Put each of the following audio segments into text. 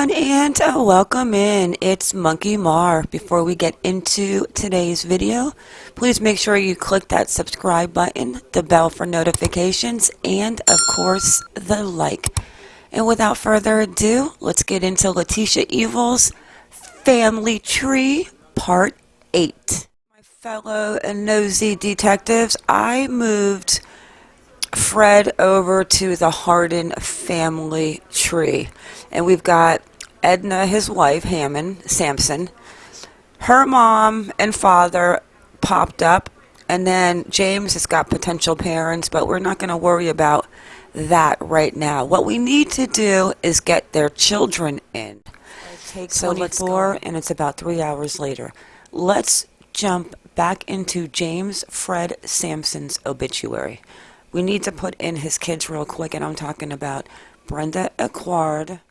everyone, and welcome in. It's Monkey Mar. Before we get into today's video, please make sure you click that subscribe button, the bell for notifications, and of course the like. And without further ado, let's get into Letecia Evil's Family Tree Part 8. My fellow nosy detectives, I moved Fred over to the Hardin family tree, and we've got Edna, his wife, Sampson, her mom and father popped up, and then James has got potential parents, but we're not going to worry about that right now. What we need to do is get their children in. So let's go, and it's about 3 hours later. Let's jump back into James Fred Sampson's obituary. We need to put in his kids real quick, and I'm talking about Brenda Equard,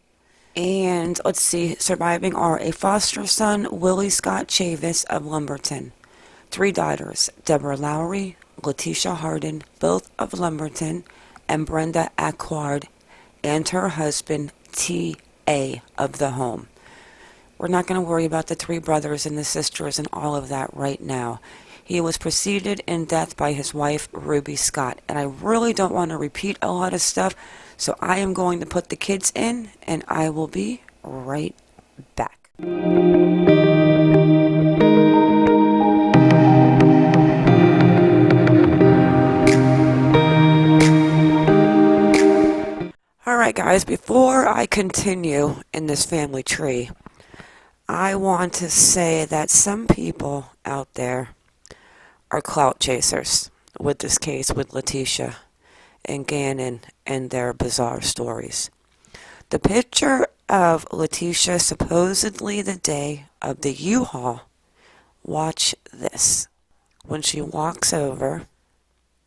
and let's see, surviving are a foster son, Willie Scott Chavis of Lumberton, 3 daughters, Deborah Lowry, Letecia Hardin, both of Lumberton, and Brenda Equard, and her husband, T.A. of the home. We're not going to worry about the 3 brothers and the sisters and all of that right now. He was preceded in death by his wife, Ruby Scott. And I really don't want to repeat a lot of stuff, so I am going to put the kids in, and I will be right back. Alright guys, before I continue in this family tree, I want to say that some people out there are clout chasers with this case with Letecia and Gannon and their bizarre stories. The picture of Letecia supposedly the day of the U-Haul, watch this. When she walks over,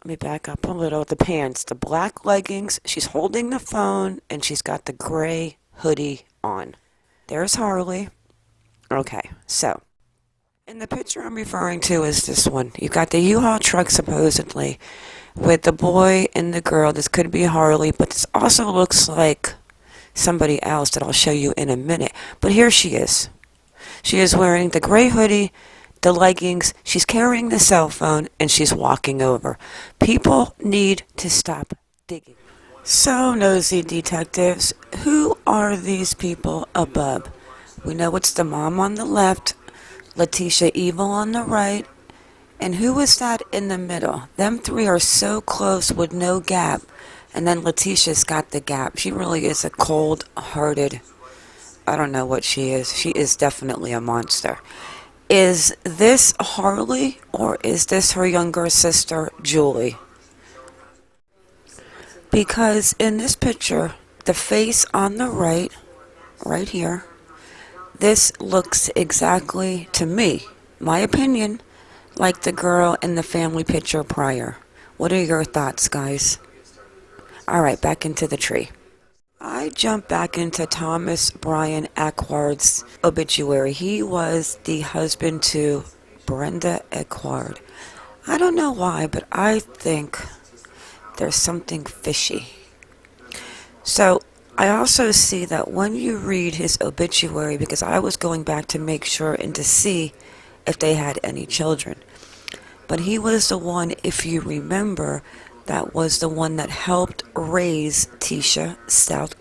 let me back up a little, the pants, the black leggings, she's holding the phone, and she's got the gray hoodie on. There's Harley. Okay, so and the picture I'm referring to is this one. You've got the U-Haul truck supposedly with the boy and the girl. This could be Harley, but this also looks like somebody else that I'll show you in a minute. But here she is. She is wearing the gray hoodie, the leggings, she's carrying the cell phone, and she's walking over. People need to stop digging. So, nosy detectives, who are these people above? We know it's the mom on the left, Letecia Evil on the right, and who is that in the middle? Them 3 are so close with no gap, and then Letecia's got the gap. She really is a cold-hearted, I don't know what she is. She is definitely a monster. Is this Harley, or is this her younger sister, Julie? Because in this picture, the face on the right here, this looks exactly, to me, my opinion, like the girl in the family picture prior. What are your thoughts, guys? Alright, back into the tree. I jump back into Thomas Bryan Equard's obituary. He was the husband to Brenda Equard. I don't know why, but I think there's something fishy. So, I also see that when you read his obituary, because I was going back to make sure and to see if they had any children. But he was the one, if you remember, that was the one that helped raise Letecia Stauch,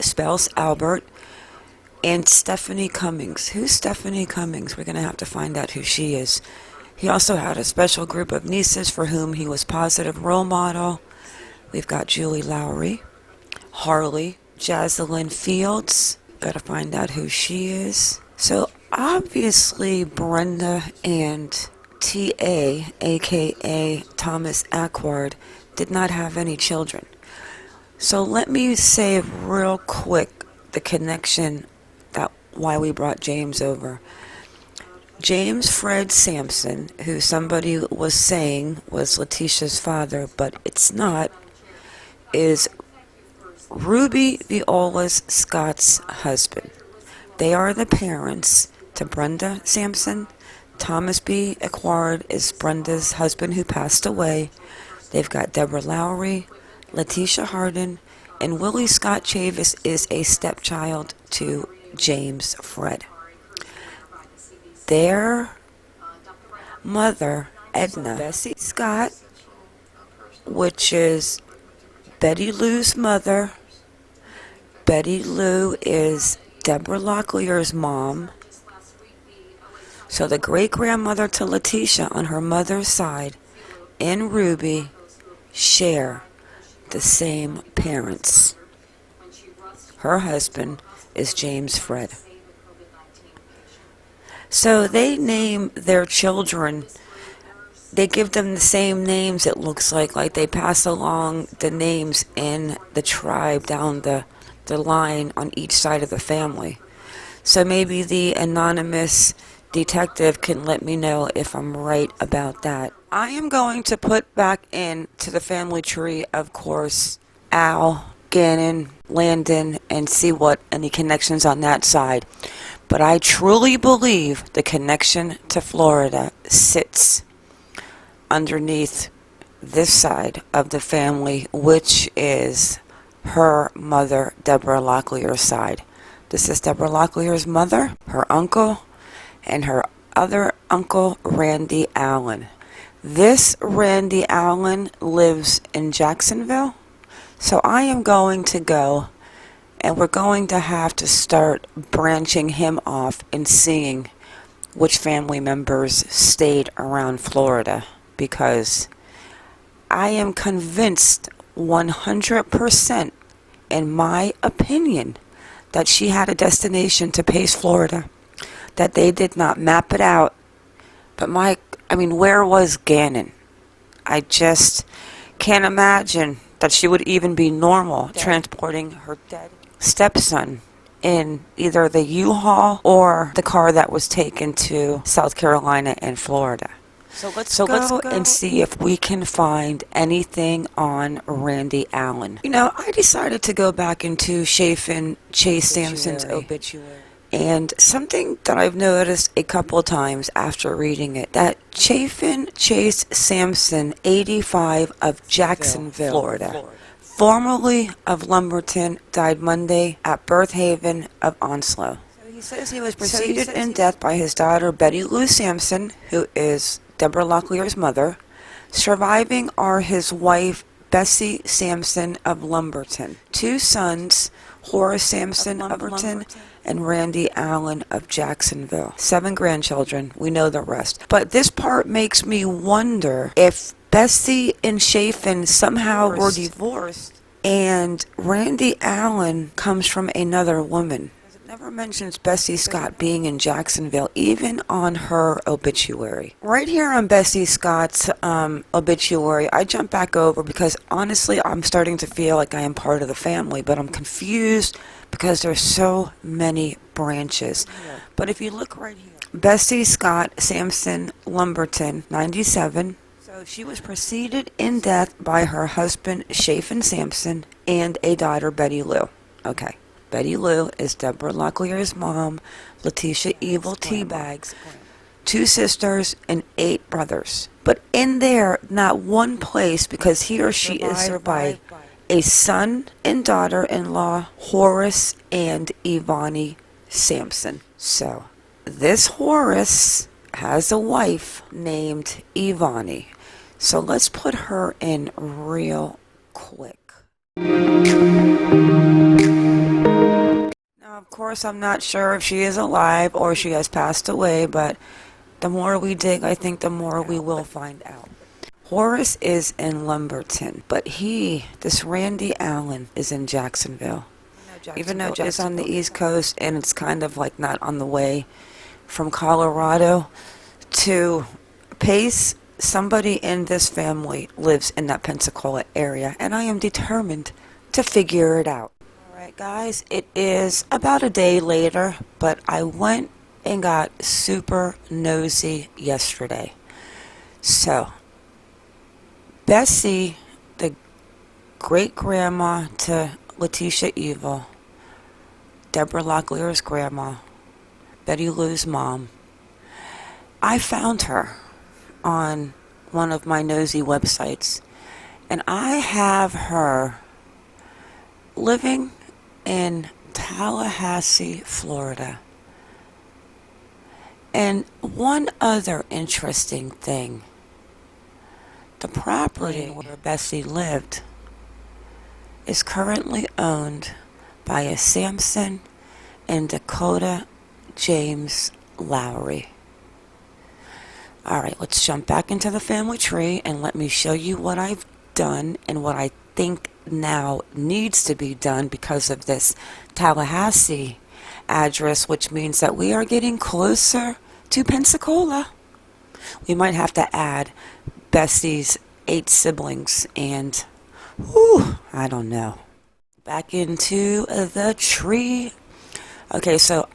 spells Albert, and Stephanie Cummings. Who's Stephanie Cummings? We're going to have to find out who she is. He also had a special group of nieces for whom he was positive role model. We've got Julie Lowry, Harley, Jaslyn Fields, gotta find out who she is. So obviously Brenda and T.A., aka Thomas Equard, did not have any children. So let me say real quick the connection that why we brought James over. James Fred Sampson, who somebody was saying was Letecia's father, but it's not, is Ruby Viola Scott's husband. They are the parents to Brenda Sampson. Thomas B. Equard is Brenda's husband who passed away. They've got Deborah Lowry, Letecia Hardin, and Willie Scott Chavis is a stepchild to James Fred. Their mother, Edna Bessie Scott, which is Betty Lou's mother. Betty Lou is Deborah Locklear's mom. So the great-grandmother to Letecia on her mother's side and Ruby share the same parents. Her husband is James Fred. So they name their children, they give them the same names, it looks like they pass along the names in the tribe down the line on each side of the family. So maybe the anonymous detective can let me know if I'm right about that. I am going to put back into the family tree, of course, Al, Gannon, Landon, and see what any connections on that side. But I truly believe the connection to Florida sits underneath this side of the family, which is her mother, Deborah Locklear's side. This is Deborah Locklear's mother, her uncle, and her other uncle, Randy Allen. This Randy Allen lives in Jacksonville, so I am going to go, and we're going to have to start branching him off and seeing which family members stayed around Florida, because I am convinced 100%, in my opinion, that she had a destination to Pace, Florida, that they did not map it out. But where was Gannon? I just can't imagine that she would even be normal transporting her dead stepson in either the U-Haul or the car that was taken to South Carolina and Florida. So let's go and see if we can find anything on Randy Allen. I decided to go back into Chafin Chase Sampson's obituary. And something that I've noticed a couple of times after reading it, that Chafin Chase Sampson, 85, of Jacksonville, Florida, formerly of Lumberton, died Monday at Birth Haven of Onslow. So he says he was preceded in death by his daughter Betty Lou Sampson, who is Deborah Locklear's mother. Surviving are his wife Bessie Sampson of Lumberton, two sons, Horace Sampson of Lumberton and Randy Allen of Jacksonville, 7 grandchildren. We know the rest. But this part makes me wonder if Bessie and Chafin somehow were divorced and Randy Allen comes from another woman. It never mentions Bessie Scott being in Jacksonville, even on her obituary. Right here on Bessie Scott's obituary, I jump back over because honestly, I'm starting to feel like I am part of the family, but I'm confused because there's so many branches. But if you look right here, Bessie Scott Sampson Lumberton, 97. So she was preceded in death by her husband, Chafin Sampson, and a daughter, Betty Lou. Okay. Betty Lou is Deborah Locklear's mom, Letecia Evil Teabags, 2 sisters, and 8 brothers. But in there, not one place, because he or she is survived by a son and daughter-in-law, Horace and Ivani Sampson. So, this Horace has a wife named Ivani. So let's put her in real quick. Now, of course, I'm not sure if she is alive or she has passed away, but the more we dig, I think the more we will find out. Horace is in Lumberton, but this Randy Allen, is in Jacksonville. Even though it's on the East Coast and it's kind of like not on the way from Colorado to Pace, somebody in this family lives in that Pensacola area, and I am determined to figure it out. Alright guys, it is about a day later, but I went and got super nosy yesterday. So, Bessie, the great-grandma to Letecia Evil, Deborah Locklear's grandma, Betty Lou's mom, I found her on one of my nosy websites, and I have her living in Tallahassee, Florida. And one other interesting thing, the property where Bessie lived is currently owned by a Sampson and Dakota James Lowry. Alright, let's jump back into the family tree and let me show you what I've done and what I think now needs to be done because of this Tallahassee address, which means that we are getting closer to Pensacola. We might have to add Bessie's 8 siblings and, I don't know. Back into the tree. Okay, so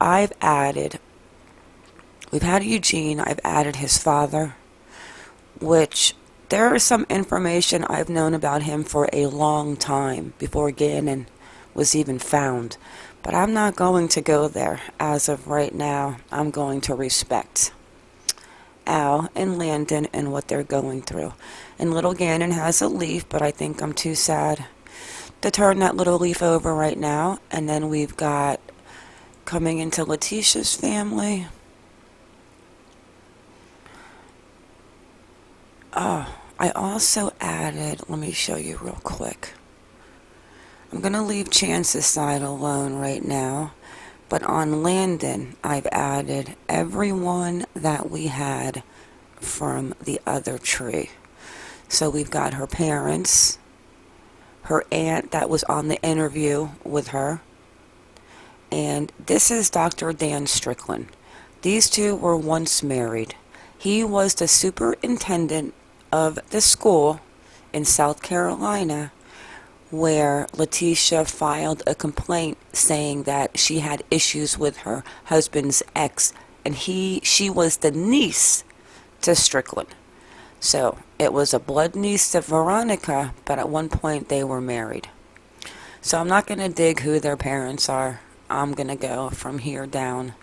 we've had Eugene, I've added his father, which there is some information I've known about him for a long time before Gannon was even found. But I'm not going to go there as of right now. I'm going to respect Al and Landon and what they're going through. And little Gannon has a leaf, but I think I'm too sad to turn that little leaf over right now. And then we've got coming into Letecia's family. I also added, let me show you real quick. I'm going to leave Chance's side alone right now. But on Landon, I've added everyone that we had from the other tree. So we've got her parents, her aunt that was on the interview with her, and this is Dr. Dan Strickland. These two were once married. He was the superintendent of the school in South Carolina where Letecia filed a complaint saying that she had issues with her husband's ex, and she was the niece to Strickland. So it was a blood niece to Veronica, but at one point they were married. So I'm not going to dig who their parents are. I'm going to go from here down.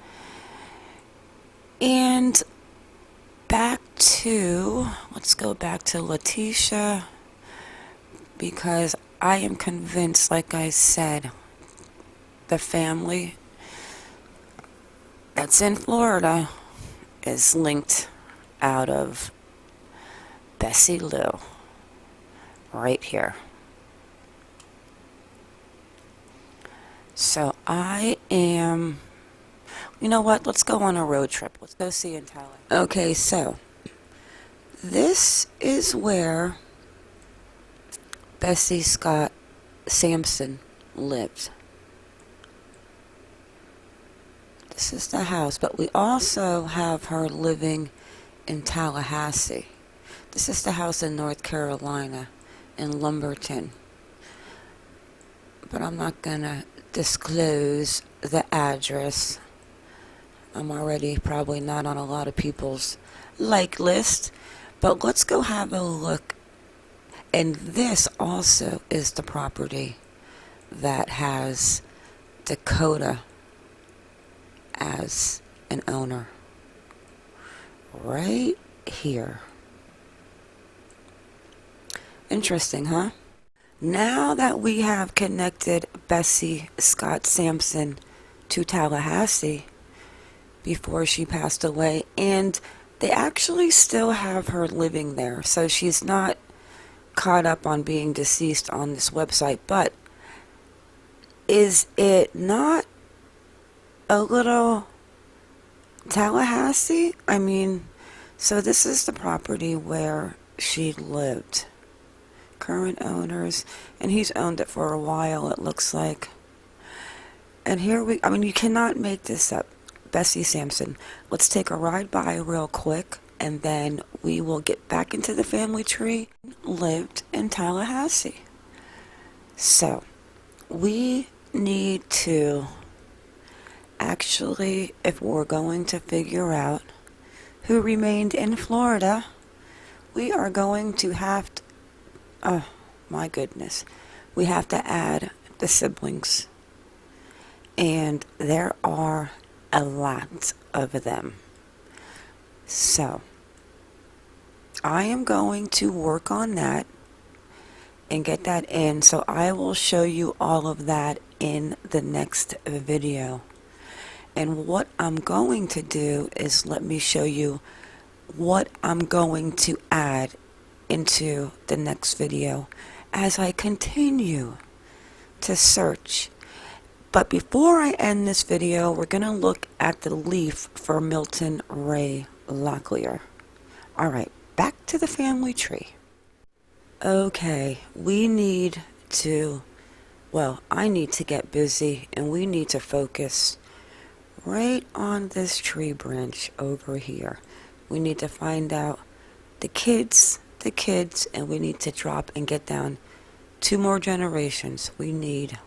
And let's go back to Letecia, because I am convinced, like I said, the family that's in Florida is linked out of Bessie Lou right here. So you know what, let's go on a road trip. Let's go see in Tallahassee. Okay, so this is where Bessie Scott Sampson lived. This is the house, but we also have her living in Tallahassee. This is the house in North Carolina, in Lumberton. But I'm not going to disclose the address. I'm already probably not on a lot of people's like list. But let's go have a look. And this also is the property that has Dakota as an owner. Right here. Interesting, huh? Now that we have connected Bessie Scott Sampson to Tallahassee before she passed away, and they actually still have her living there, so she's not caught up on being deceased on this website. But is it not a little Tallahassee? I mean, so this is the property where she lived. Current owners, and he's owned it for a while, it looks like. And here you cannot make this up. Bessie Sampson. Let's take a ride by real quick, and then we will get back into the family tree. Lived in Tallahassee. So, we need to actually, if we're going to figure out who remained in Florida, we are going to have to, oh my goodness, we have to add the siblings. And there are a lot of them. So, I am going to work on that and get that in. So I will show you all of that in the next video. And what I'm going to do is let me show you what I'm going to add into the next video as I continue to search. But before I end this video, we're going to look at the leaf for Milton Ray Locklear. Alright, back to the family tree. Okay, I need to get busy, and we need to focus right on this tree branch over here. We need to find out the kids, and we need to drop and get down 2 more generations. We need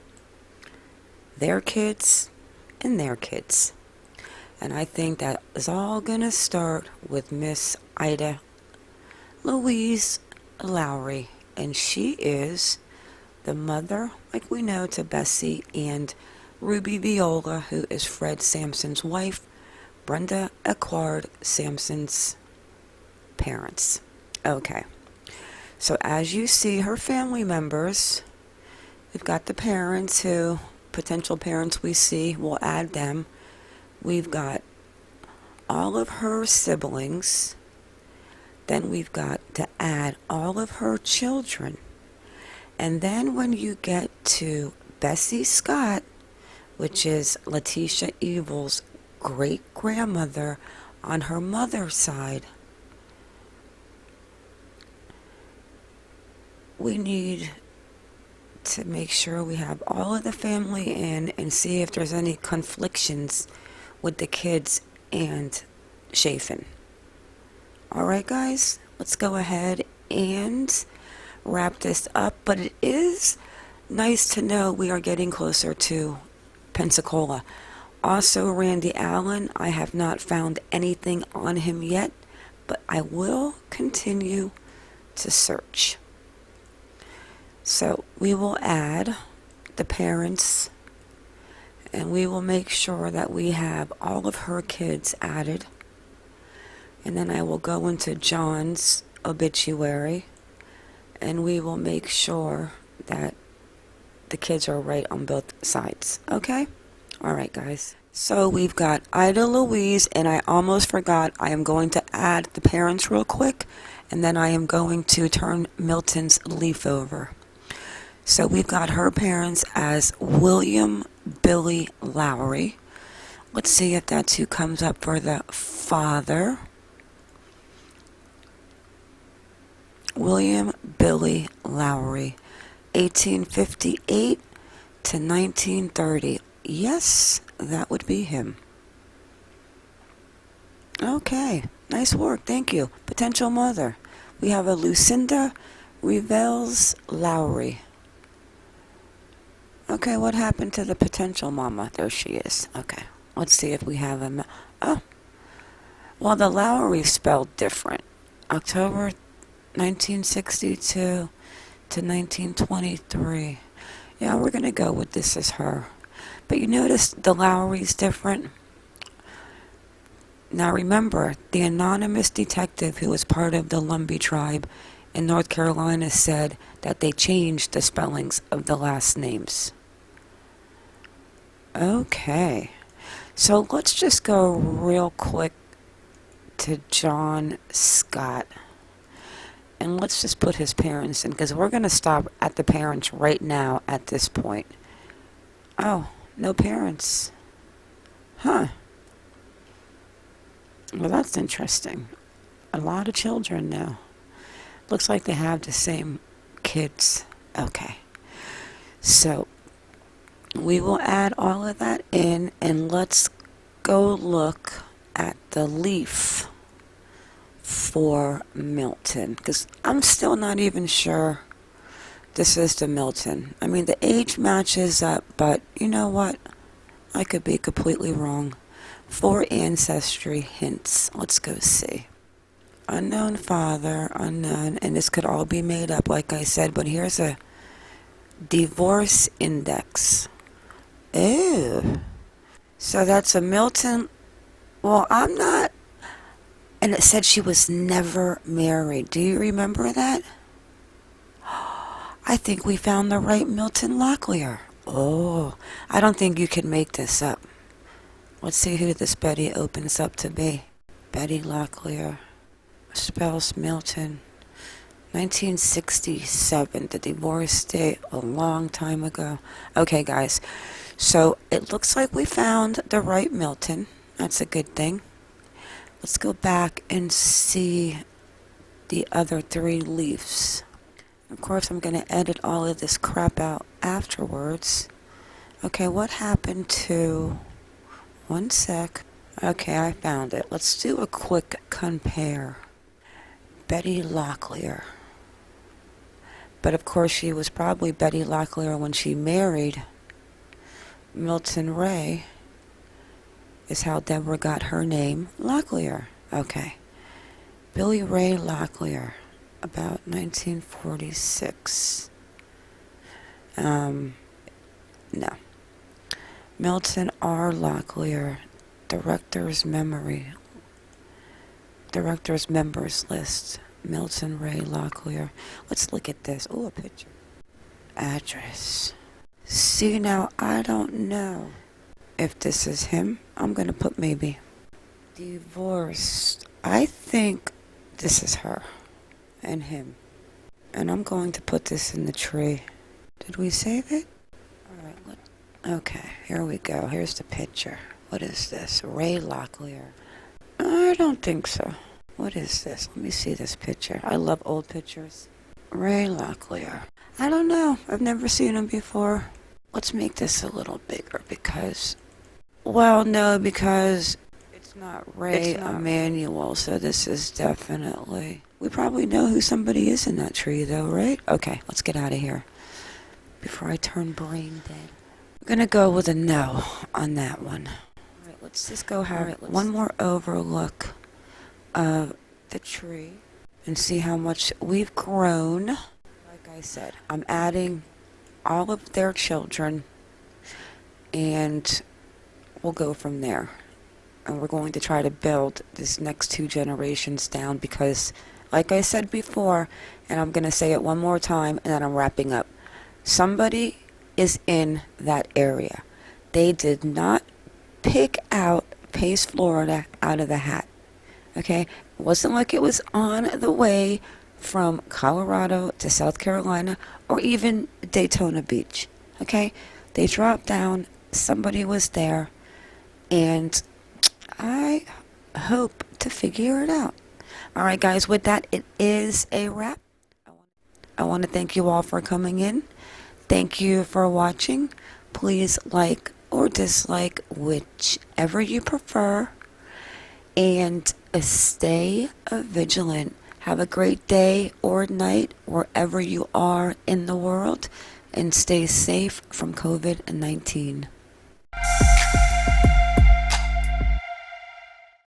their kids and their kids. And I think that is all going to start with Miss Ida Louise Lowry. And she is the mother, like we know, to Bessie and Ruby Viola, who is Fred Sampson's wife, Brenda Acquard Sampson's parents. Okay, so as you see her family members, we've got the parents who, potential parents we see, we'll add them. We've got all of her siblings. Then we've got to add all of her children. And then when you get to Bessie Scott, which is Letecia Evil's great-grandmother on her mother's side, we need to make sure we have all of the family in and see if there's any conflictions with the kids and Chafin. Alright guys, let's go ahead and wrap this up. But it is nice to know we are getting closer to Pensacola. Also, Randy Allen, I have not found anything on him yet, but I will continue to search. So we will add the parents, and we will make sure that we have all of her kids added. And then I will go into John's obituary, and we will make sure that the kids are right on both sides. Okay? Alright guys. So we've got Ida Louise, and I almost forgot, I am going to add the parents real quick, and then I am going to turn Milton's leaf over. So we've got her parents as William Billy Lowry. Let's see if that's who comes up for the father. William Billy Lowry, 1858 to 1930. Yes, that would be him. Okay, nice work, thank you. Potential mother. We have a Lucinda Revels Lowry. Okay, what happened to the potential mama? There she is. Okay, let's see if we have a... Oh, well, the Lowry spelled different. October 1962 to 1923. Yeah, we're going to go with this as her. But you notice the Lowry's different. Now remember, the anonymous detective who was part of the Lumbee tribe in North Carolina said that they changed the spellings of the last names. Okay, so let's just go real quick to John Scott. And let's just put his parents in, because we're going to stop at the parents right now at this point. Oh, no parents. Huh. Well, that's interesting. A lot of children now. Looks like they have the same kids. Okay. So, we will add all of that in, and let's go look at the leaf for Milton, because I'm still not even sure this is the Milton. I mean, the age matches up, but you know what? I could be completely wrong. 4 ancestry hints. Let's go see. Unknown father, unknown, and this could all be made up, like I said, but here's a divorce index. Ew. So that's a Milton. Well, I'm not. And it said she was never married. Do you remember that? I think we found the right Milton Locklear. Oh, I don't think you can make this up. Let's see who this Betty opens up to be. Betty Locklear, spouse Milton, 1967, the divorce date a long time ago. Okay, guys, so it looks like we found the right Milton. That's a good thing. Let's go back and see the other 3 leaves. Of course, I'm going to edit all of this crap out afterwards. Okay, what happened to... One sec. Okay, I found it. Let's do a quick compare. Betty Locklear. But of course, she was probably Betty Locklear when she married Milton Ray, is how Deborah got her name, Locklear. Okay. Billy Ray Locklear, about 1946. No. Milton R. Locklear, Director's Members List. Milton Ray Locklear. Let's look at this. Oh, a picture. Address. See, now, I don't know if this is him. I'm going to put maybe. Divorced. I think this is her and him. And I'm going to put this in the tree. Did we save it? Alright, okay, here we go. Here's the picture. What is this? Ray Locklear. I don't think so. What is this? Let me see this picture. I love old pictures. Ray Locklear. I don't know. I've never seen him before. Let's make this a little bigger because... Well, no, because it's not Ray Emanuel, so this is definitely... We probably know who somebody is in that tree, though, right? Okay, let's get out of here before I turn brain dead. I'm going to go with a no on that one. All right, let's just go have one more overlook of the tree and see how much we've grown. Like I said, I'm adding all of their children and we'll go from there. And we're going to try to build this next 2 generations down because, like I said before, and I'm going to say it one more time and then I'm wrapping up. Somebody is in that area. They did not pick out Pace, Florida out of the hat. Okay? It wasn't like it was on the way from Colorado to South Carolina or even Daytona Beach. Okay? They dropped down. Somebody was there. And I hope to figure it out. Alright, guys, with that, it is a wrap. I want to thank you all for coming in. Thank you for watching. Please like or dislike whichever you prefer. And stay vigilant. Have a great day or night wherever you are in the world. And stay safe from COVID-19.